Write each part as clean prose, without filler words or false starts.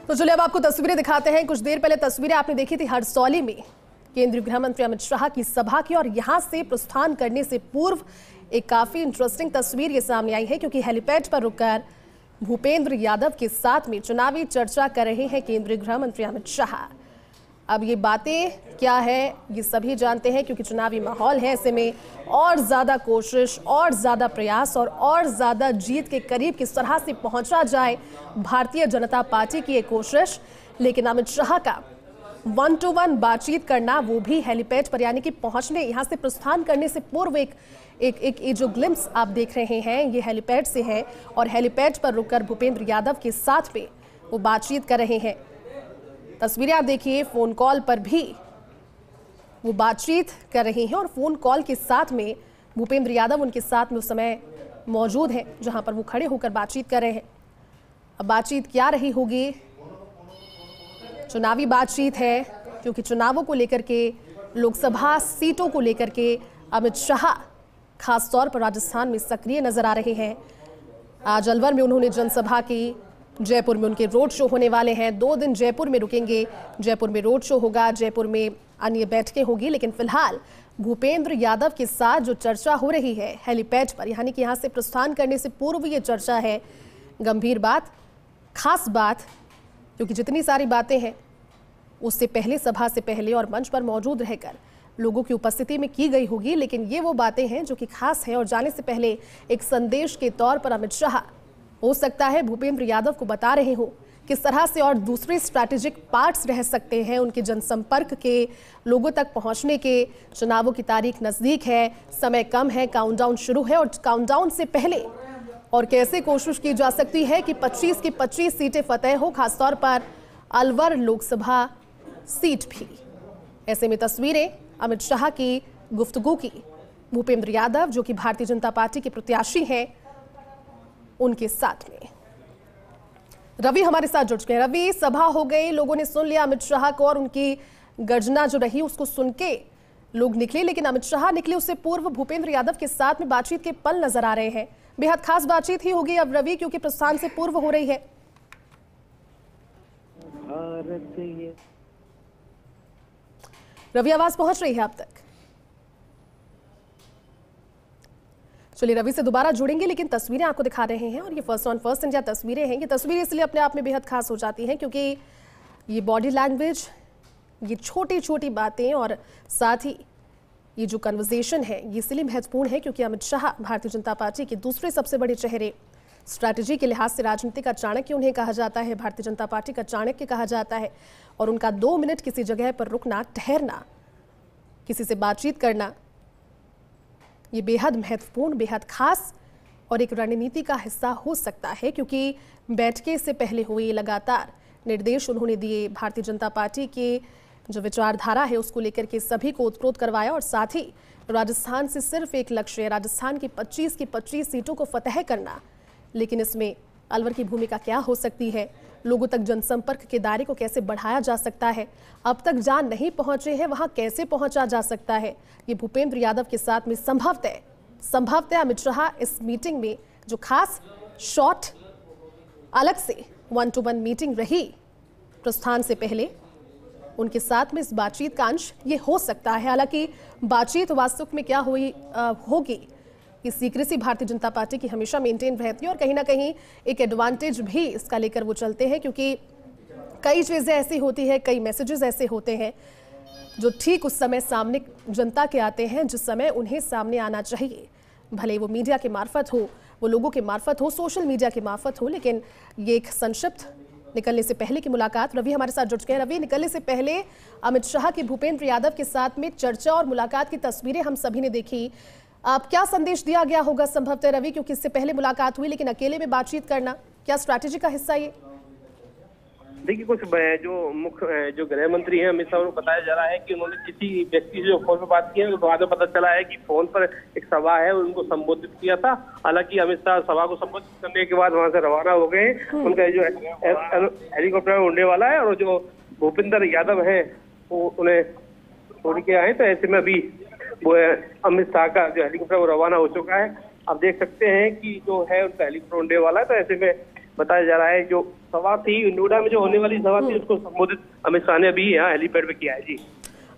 तो चलिए अब आपको तस्वीरें दिखाते हैं। कुछ देर पहले तस्वीरें आपने देखी थी हरसौली में केंद्रीय गृह मंत्री अमित शाह की सभा की, और यहां से प्रस्थान करने से पूर्व एक काफी इंटरेस्टिंग तस्वीर ये सामने आई है, क्योंकि हेलीपैड पर रुककर भूपेंद्र यादव के साथ में चुनावी चर्चा कर रहे हैं केंद्रीय गृह मंत्री अमित शाह। अब ये बातें क्या है ये सभी जानते हैं, क्योंकि चुनावी माहौल है। ऐसे में और ज्यादा कोशिश, और ज्यादा प्रयास और ज्यादा जीत के करीब किस तरह से पहुंचा जाए भारतीय जनता पार्टी की ये कोशिश। लेकिन अमित शाह का 1-to-1 बातचीत करना, वो भी हेलीपैड पर, यानी कि पहुंचने, यहां से प्रस्थान करने से पूर्व एक जो ग्लिम्स आप देख रहे हैं ये हेलीपैड से है, और हेलीपैड पर रुककर भूपेंद्र यादव के साथ में वो बातचीत कर रहे हैं। तस्वीरें आप देखिए, फोन कॉल पर भी वो बातचीत कर रहे हैं, और फोन कॉल के साथ में भूपेंद्र यादव उनके साथ में उस समय मौजूद हैं जहां पर वो खड़े होकर बातचीत कर रहे हैं। अब बातचीत क्या रही होगी? चुनावी बातचीत है, क्योंकि चुनावों को लेकर के, लोकसभा सीटों को लेकर के अमित शाह खास तौर पर राजस्थान में सक्रिय नजर आ रहे हैं। आज अलवर में उन्होंने जनसभा की, जयपुर में उनके रोड शो होने वाले हैं। 2 दिन जयपुर में रुकेंगे, जयपुर में रोड शो होगा, जयपुर में अन्य बैठकें होगी। लेकिन फिलहाल भूपेंद्र यादव के साथ जो चर्चा हो रही है हेलीपैड पर, यानी कि यहां से प्रस्थान करने से पूर्व ये चर्चा है। गंभीर बात, खास बात, क्योंकि जितनी सारी बातें हैं उससे पहले, सभा से पहले और मंच पर मौजूद रहकर लोगों की उपस्थिति में की गई होगी। लेकिन ये वो बातें हैं जो कि खास है, और जाने से पहले एक संदेश के तौर पर अमित शाह हो सकता है भूपेंद्र यादव को बता रहे हो किस तरह से और दूसरे स्ट्रैटेजिक पार्ट्स रह सकते हैं उनके जनसंपर्क के, लोगों तक पहुंचने के। चुनावों की तारीख नजदीक है, समय कम है, काउंटडाउन शुरू है, और काउंटडाउन से पहले और कैसे कोशिश की जा सकती है कि 25 की 25 सीटें फतेह हो, खासतौर पर अलवर लोकसभा सीट भी। ऐसे में तस्वीरें अमित शाह की गुफ्तगू की, भूपेंद्र यादव जो कि भारतीय जनता पार्टी के प्रत्याशी हैं उनके साथ में। रवि हमारे साथ जुड़ चुके हैं। रवि, सभा हो गई, लोगों ने सुन लिया अमित शाह को, और उनकी गर्जना जो रही उसको सुन के लोग निकले, लेकिन अमित शाह निकले उससे पूर्व भूपेंद्र यादव के साथ में बातचीत के पल नजर आ रहे हैं। बेहद खास बातचीत ही होगी अब रवि, क्योंकि प्रस्थान से पूर्व हो रही है। रवि, आवाज पहुंच रही है आप तक? चलिए रवि से दोबारा जुड़ेंगे, लेकिन तस्वीरें आपको दिखा रहे हैं, और ये फर्स्ट ऑन फर्स्ट इंडिया तस्वीरें हैं। ये तस्वीरें इसलिए अपने आप में बेहद खास हो जाती हैं क्योंकि ये बॉडी लैंग्वेज, ये छोटी छोटी बातें, और साथ ही ये जो कन्वर्सेशन है ये इसलिए महत्वपूर्ण है क्योंकि अमित शाह भारतीय जनता पार्टी के दूसरे सबसे बड़े चेहरे, स्ट्रैटेजी के लिहाज से राजनीतिक का चाणक्य उन्हें कहा जाता है, भारतीय जनता पार्टी का चाणक्य कहा जाता है। और उनका 2 मिनट किसी जगह पर रुकना, ठहरना, किसी से बातचीत करना, ये बेहद महत्वपूर्ण, बेहद खास और एक रणनीति का हिस्सा हो सकता है, क्योंकि बैठके से पहले हुए लगातार निर्देश उन्होंने दिए, भारतीय जनता पार्टी के जो विचारधारा है उसको लेकर के सभी को उत्प्रोत करवाया, और साथ ही राजस्थान से सिर्फ एक लक्ष्य है, राजस्थान की 25 की 25 सीटों को फतेह करना। लेकिन इसमें अलवर की भूमिका क्या हो सकती है, लोगों तक जनसंपर्क के दायरे को कैसे बढ़ाया जा सकता है, अब तक जहां नहीं पहुंचे हैं वहां कैसे पहुंचा जा सकता है, ये भूपेंद्र यादव के साथ में संभवतः अमित शाह इस मीटिंग में जो खास शॉर्ट अलग से 1-to-1 मीटिंग रही प्रस्थान से पहले, उनके साथ में इस बातचीत का अंश ये हो सकता है। हालांकि बातचीत वास्तव में क्या होगी, कि सीक्रेसी भारतीय जनता पार्टी की हमेशा मेंटेन रहती है, और कहीं ना कहीं एक एडवांटेज भी इसका लेकर वो चलते हैं, क्योंकि कई चीज़ें ऐसी होती है, कई मैसेजेस ऐसे होते हैं जो ठीक उस समय सामने जनता के आते हैं जिस समय उन्हें सामने आना चाहिए, भले वो मीडिया के मार्फत हो, वो लोगों के मार्फत हो, सोशल मीडिया के मार्फत हो। लेकिन ये एक संक्षिप्त निकलने से पहले की मुलाकात, रवि हमारे साथ जुड़ चुके हैं। रवि, निकलने से पहले अमित शाह की भूपेंद्र यादव के साथ में चर्चा और मुलाकात की तस्वीरें हम सभी ने देखी। आप क्या संदेश दिया गया होगा संभवतः रवि, क्योंकि इससे पहले मुलाकात हुई लेकिन अकेले में बातचीत करना, क्या स्ट्रैटेजी का हिस्सा ये? देखिए, कुछ जो मुख्य जो गृह मंत्री हैं अमित शाह को बताया जा रहा है कि उन्होंने किसी व्यक्ति से जो फोन पर बात की है, बाद में पता चला है कि फोन पर एक सभा है उनको संबोधित किया था। हालांकि अमित शाह सभा को संबोधित करने के बाद वहां से रवाना हो गए। उनका जो हेलीकॉप्टर उड़ने वाला है, और जो भूपेंद्र यादव है वो उन्हें छोड़ के आए, तो ऐसे में अभी वो अमित शाह का जो हेलीकॉप्टर वो रवाना हो चुका है। आप देख सकते हैं कि जो है उनका हेलीकॉप्टर उड़ने वाला है, तो ऐसे में बताया जा रहा है जो सभा थी, नोएडा में जो होने वाली सभा थी, उसको संबोधित अमित शाह ने अभी यहाँ हेलीपैड पे किया है। जी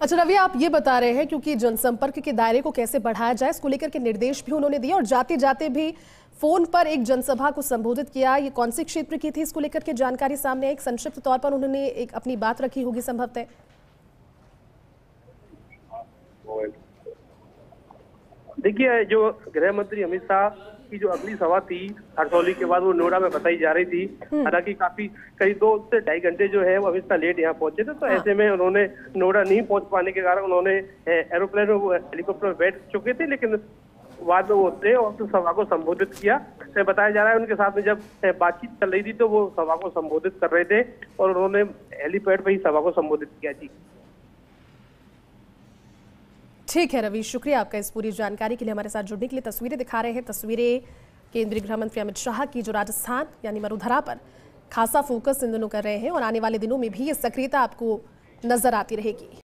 अच्छा रवि, आप ये बता रहे हैं क्योंकि जनसंपर्क के दायरे को कैसे बढ़ाया जाए, इसको लेकर के निर्देश भी उन्होंने दिए और जाते जाते भी फोन पर एक जनसभा को संबोधित किया। ये कौन से क्षेत्र की थी, इसको लेकर के जानकारी सामने एक संक्षिप्त तौर पर उन्होंने एक अपनी बात रखी होगी संभवतः। देखिए, जो गृह मंत्री अमित शाह की जो अगली सभा थी हरसौली के बाद, वो नोएडा में बताई जा रही थी। हालांकि काफी करीब 2 से 2.5 घंटे जो है वो अमित शाह लेट यहाँ पहुंचे थे, तो ऐसे में उन्होंने नोएडा नहीं पहुंच पाने के कारण उन्होंने एरोप्लेन में, हेलीकॉप्टर में बैठ चुके थे, लेकिन बाद में वो उतरे और तो सभा को संबोधित किया। बताया जा रहा है उनके साथ में जब बातचीत चल रही थी तो वो सभा को संबोधित कर रहे थे और उन्होंने हेलीपैड पर ही सभा को संबोधित किया। जी ठीक है रवि, शुक्रिया आपका इस पूरी जानकारी के लिए, हमारे साथ जुड़ने के लिए। तस्वीरें दिखा रहे हैं, तस्वीरें केंद्रीय गृह मंत्री अमित शाह की जो राजस्थान यानी मरुधरा पर खासा फोकस इन दिनों कर रहे हैं और आने वाले दिनों में भी ये सक्रियता आपको नजर आती रहेगी।